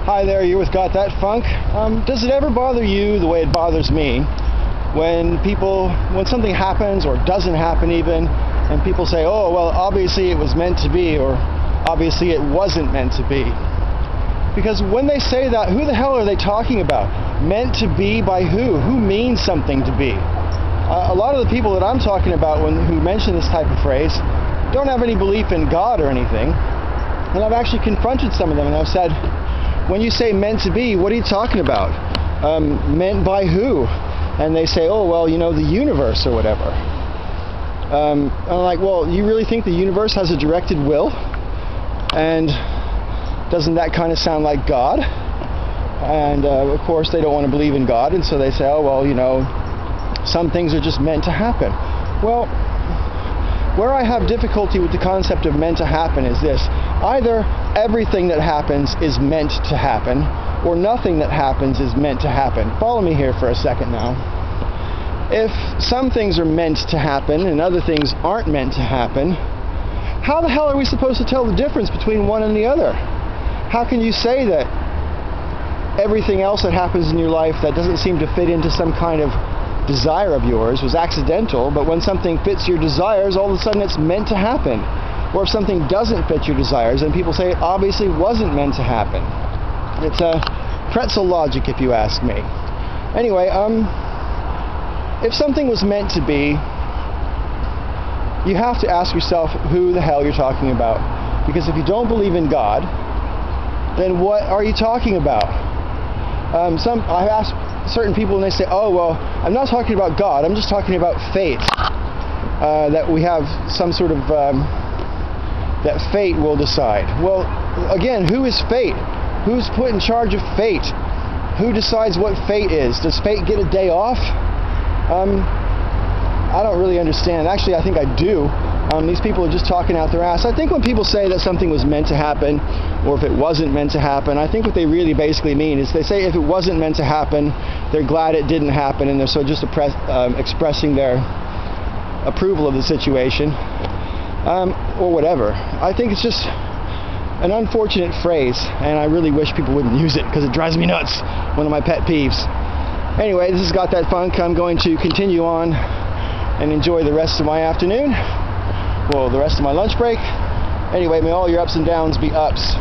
Hi there, you're with Got That Funk. Does it ever bother you the way it bothers me when something happens or doesn't happen even, and people say, oh, well, obviously it was meant to be, or obviously it wasn't meant to be? Because when they say that, who the hell are they talking about? Meant to be by who? Who means something to be? A lot of the people that I'm talking about who mention this type of phrase don't have any belief in God or anything. And I've actually confronted some of them and I've said, when you say meant to be, what are you talking about? Meant by who? And they say, oh, well, the universe or whatever. I'm like, well, you really think the universe has a directed will? And doesn't that kind of sound like God? And of course they don't want to believe in God, and so they say, oh, well, some things are just meant to happen. Well, where I have difficulty with the concept of meant to happen is this: either everything that happens is meant to happen, or nothing that happens is meant to happen. Follow me here for a second now. If some things are meant to happen and other things aren't meant to happen, how the hell are we supposed to tell the difference between one and the other? How can you say that everything else that happens in your life that doesn't seem to fit into some kind of desire of yours was accidental, but when something fits your desires, all of a sudden it's meant to happen? Or if something doesn't fit your desires, then people say it obviously wasn't meant to happen. It's a pretzel logic, if you ask me. Anyway, if something was meant to be, you have to ask yourself who the hell you're talking about. Because if you don't believe in God, then what are you talking about? I've asked certain people and they say, oh, well, I'm not talking about God, I'm just talking about fate. That we have some sort of, that fate will decide. Well, again, who is fate? Who's put in charge of fate? Who decides what fate is? Does fate get a day off? I don't really understand. Actually, I think I do. These people are just talking out their ass. I think when people say that something was meant to happen, or if it wasn't meant to happen, I think what they really basically mean is they say if it wasn't meant to happen, they're glad it didn't happen, and they're so just expressing their approval of the situation, or whatever. I think it's just an unfortunate phrase, and I really wish people wouldn't use it because it drives me nuts. One of my pet peeves. Anyway, this has Got That Funk. I'm going to continue on and enjoy the rest of my afternoon. Well, the rest of my lunch break. Anyway, may all your ups and downs be ups.